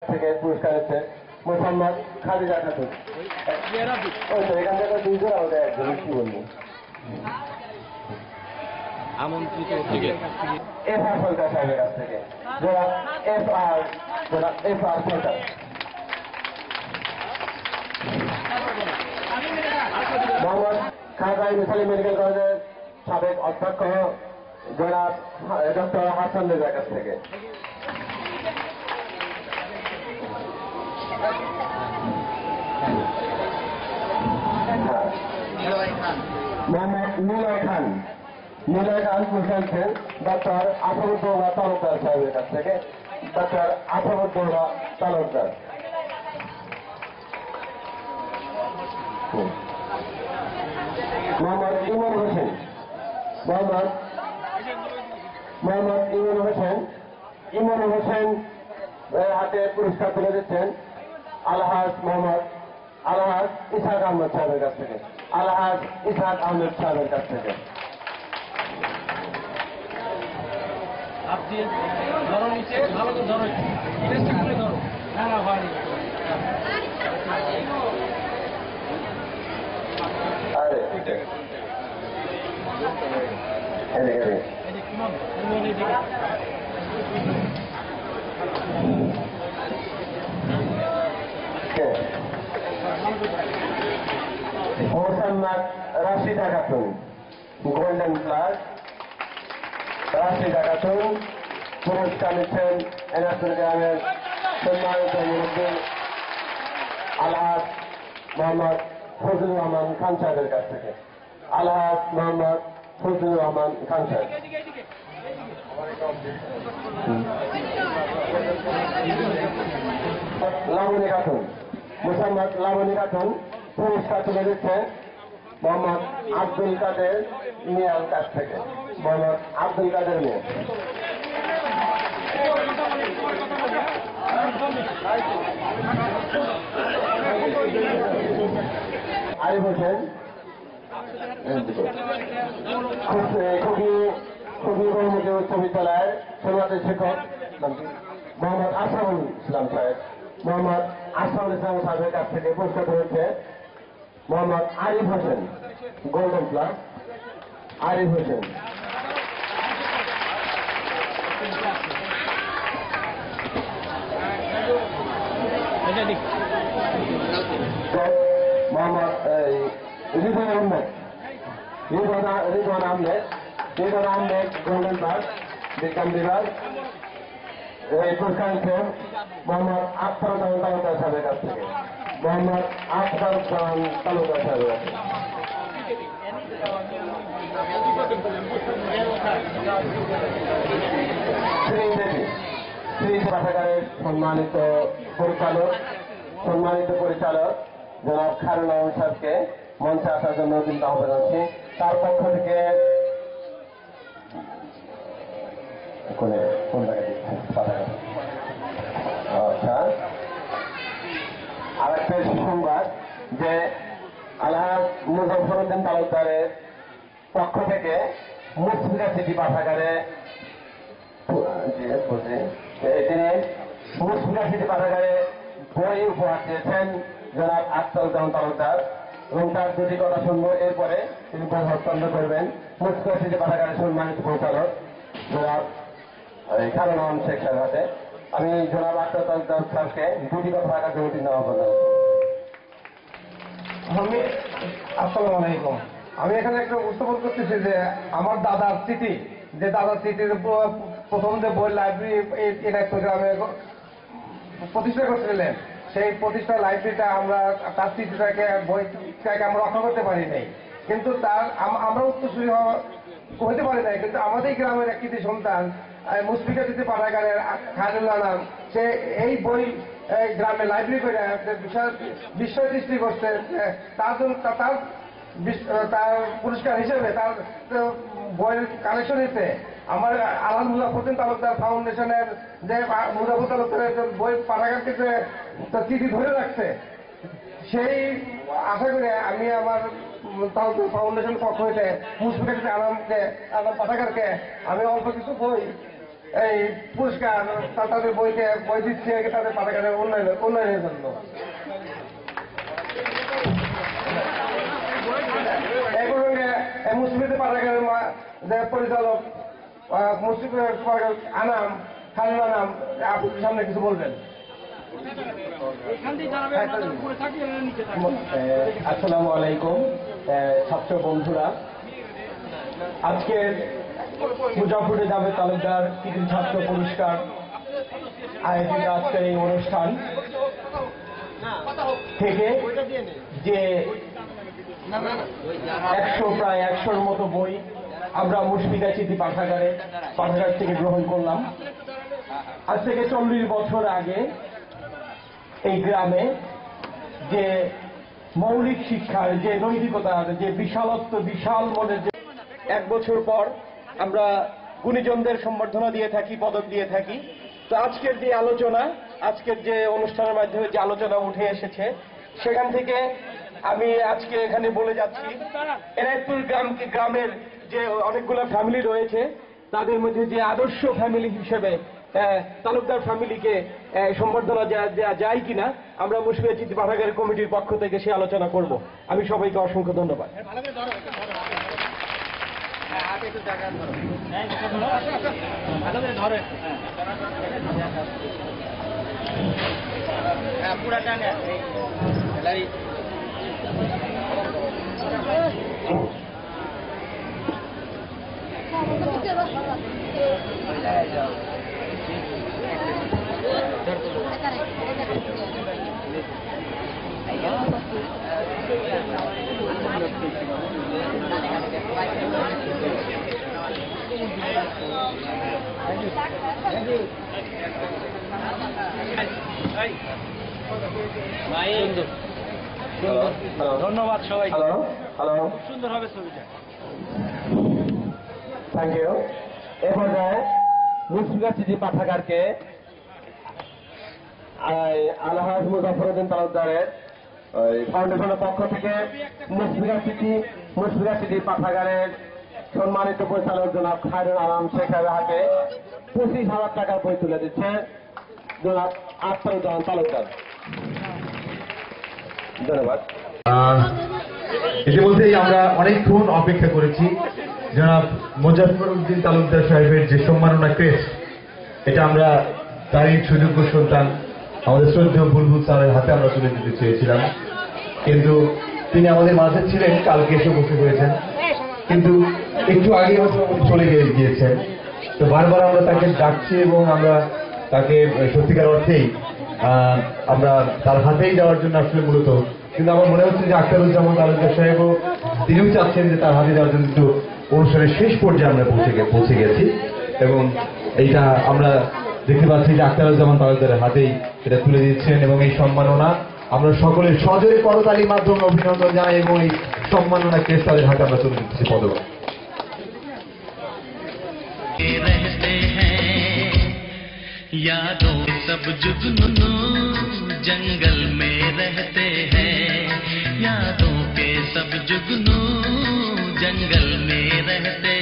থেকে পুরস্কার হচ্ছে মোহাম্মদ খাদিজা খাতুন। এখান থেকে দুইজন আমাদের একজন কি বলবো আমন্ত্রিত থেকে এফ আর সরকার সাহেবের কাছ থেকে এফ আর সরকার। মোহাম্মদ খাজা ইসলামী মেডিকেল কলেজের সাবেক অধ্যক্ষ জনাব ডক্টর হাসান রেজার কাছ থেকে। মোহাম্মদ নিলয় খান পুরস্কার ডক্টর আসাদুদ্দৌলা তালুকদার সাহেবের কাছ থেকে। ডক্টর আসাদুদ্দৌলা তালুকদার। মোহাম্মদ ইমন হোসেন হাতে পুরস্কার তুলে দিচ্ছেন আলহাজ ইসহাক আহমেদ সাহেবের কাছ থেকে। Mosammat Rashida Khatun golden plus. রাশিদা খাতুন পুরস্কার নিচ্ছেন এনায়তপুর গ্রামের সম্মানিত মুরব্বী আলহাজ মোহাম্মদ ফজলুর রহমান খান সাহেবের কাছ থেকে। আলহাজ মোহাম্মদ ফজলুর রহমান খান সাহেব। লাবণী খাতুন মোসাম্মদ লাবণী খাতুন পুরস্কার তুলে দিচ্ছেন মোহাম্মদ আব্দুল কাদের মিয়ার কাছ থেকে। মোহাম্মদ আব্দুল কাদের মিয়া। আরিফ হোসেন খুবই বহুমুখী উচ্চ বিদ্যালয়ের সমাজের শিক্ষক মোহাম্মদ আসামুল ইসলাম সাহেব। মোহাম্মদ আসামুল ইসলাম সাহেবের কাছ থেকে পুরস্কার হয়েছে Mohammad Arif Hossain golden plus. Arif Hossain. Mohammad Ridwan Ahmed golden plus বিজ্ঞান বিভাগ। এই পুরস্কার হচ্ছেন মোহাম্মদ আখতার তালুকদার সাহেবের কাছ থেকে। মোহাম্মদ আখতার তালুকদার সাহেবের কাছ থেকে। শ্রী পাঠাগারের সম্মানিত পরিচালক জনাব খায়রুল আলম সাহেবকে মঞ্চে আসার জন্য কিন্তু আহ্বান জানাচ্ছি। তার পক্ষ থেকে আচ্ছা আরেকটা সুসংবাদ যে আলহাজ মুজফফরউদ্দিন তালুকদারের পক্ষ থেকে মুসফিকা সিটি পাঠাগারে তিনি মুসফিকা সিটি পাঠাগারে বই উপহার দিয়েছেন জনাব আখতারুজ্জামান তালুকদার এবং তার দুটি কথা শুনবো। এরপরে তিনি বই হস্তান্তর করবেন মুসফিকা সিটি পাঠাগারের সম্মানিত পরিচালক জনাব খায়রুল আলম শেখ সাহেবের হাতে। আমি জনাব আখতার তালুকদার স্যারকে দুটি কথা রাখার জন্য তিনি আহ্বান জানাচ্ছি। আসসালামু আলাইকুম। আমি এখানে একটা উপস্থাপন করতেছি যে আমার দাদার স্মৃতি, যে দাদার স্মৃতির প্রথম যে বই লাইব্রেরি এনায়তপুর গ্রামে প্রতিষ্ঠা করছিলেন, সেই প্রতিষ্ঠা লাইব্রেরিটা আমরা তার স্মৃতিটাকে বইটাকে আমরা রক্ষা করতে পারি নাই। কিন্তু আমরা উত্তরসূরি হতে পারি নাই। কিন্তু আমাদের গ্রামের একটি সন্তান মুসফিকা সিটি পাঠাগারের খায়রুল আলম, সে এই বই গ্রামে লাইব্রেরি করে বিস্ময় সৃষ্টি করছে। তার পুরস্কার হিসেবে তার বইয়ের কালেকশন নিতে আমার আলহাজ মুজফফরউদ্দিন তালুকদার ফাউন্ডেশনের যে মুজফফর তালুকদারের বই পাঠাগারকে যে চিঠি ধরে রাখছে, সেই আশা করে আমি আমার ফাউন্ডেশন পক্ষ হইতে মুসফিকা সিটি আলম পাঠাগারকে আমি অল্প কিছু বই এই পুরস্কার তাদের বই দিচ্ছে তাদের পাঠাগারের উন্নয়নের জন্য। মুসলিম পাঠাগারের যে পরিচালক মুসলিম আনাম খালিল আনাম আপনার সামনে কিছু বলবেন। আসসালামু আলাইকুম ছাত্র বন্ধুরা, আজকের মুজাফর জাভেদ তালুকদার কৃতি ছাত্র পুরস্কার আয়োজিত আজকের এই অনুষ্ঠান থেকে যে প্রায় 100-র মতো বই আমরা মুশফিকা স্মৃতি পাঠাগার থেকে গ্রহণ করলাম। আজ থেকে 40 বছর আগে এই গ্রামে যে মৌলিক শিক্ষার যে নৈতিকতার যে বিশাল মনের যে 1 বছর পর আমরা গুণীজনদের সম্বর্ধনা দিয়ে থাকি, পদক দিয়ে থাকি। তো আজকের যে আলোচনা, আজকের যে অনুষ্ঠানের মাধ্যমে যে আলোচনা উঠে এসেছে, সেখান থেকে আমি আজকে এখানে বলে যাচ্ছি এনায়তপুর গ্রামের যে অনেকগুলো ফ্যামিলি রয়েছে, তাদের মধ্যে যে আদর্শ ফ্যামিলি হিসেবে তালুকদার ফ্যামিলিকে সম্বর্ধনা দেওয়া যায় কিনা আমরা মুশফিকা স্মৃতি পাঠাগার কমিটির পক্ষ থেকে সে আলোচনা করব। আমি সবাইকে অসংখ্য ধন্যবাদ। ধন্যবাদ সবাই। হ্যালো, সুন্দর হবে ছবিটা। Thank you. এ পর্যায়ে মুশফিকা স্মৃতি পাঠাগারকে আলহাজ মুজাফরউদ্দিন তালুকদারের ফাউন্ডেশনের পক্ষ থেকে মুশফিকা স্মৃতি পাঠাগারের সম্মানিত পরিচালক জনাব খায়রুল আলম শেখের হাতে 25,000 টাকার বই তুলে দিচ্ছে জনাব আখতারুজ্জামান তালুকদার। ধন্যবাদ। ইতিমধ্যেই আমরা অনেকক্ষণ অপেক্ষা করেছি জনাব মুজাফরউদ্দিন তালুকদার সাহেবের যে সম্মাননা ক্রেস্ট, এটা আমরা তারই সুযোগ্য সন্তান আমাদের শ্রদ্ধেয় বুলবুল স্যারের হাতে আমরা তুলে দিতে চেয়েছিলাম, কিন্তু তিনি আমাদের মাঝে ছিলেন, কালকে এসে বসে হয়েছেন, কিন্তু একটু আগে চলে গিয়েছেন। তো বারবার আমরা তাকে ডাকছি এবং আমরা তাকে সত্যিকার অর্থেই আমরা তার হাতেই যাওয়ার জন্য আসলে মূলত, কিন্তু আমার মনে হচ্ছে যে আখতারুজ্জামান তালুকদার সাহেবও তিনিও চাচ্ছেন যে তার হাতে যাওয়ার জন্য, কিন্তু অনুষ্ঠানের শেষ পর্যায়ে আমরা পৌঁছে গেছি এবং এইটা আমরা দেখতে পাচ্ছি যে আখতারুজ্জামান তালুকদারের হাতেই এটা তুলে দিচ্ছেন এবং এই সম্মাননা আমরা সকলের সজোরে করতালির মাধ্যমে অভিনন্দন জানাই এবং এই সম্মাননা ক্রেস্ট তাদের হাতে আমরা তুলে দিচ্ছি পদক। यादों सब जुगनू जंगल में रहते हैं, यादों के सब जुगनू जंगल में रहते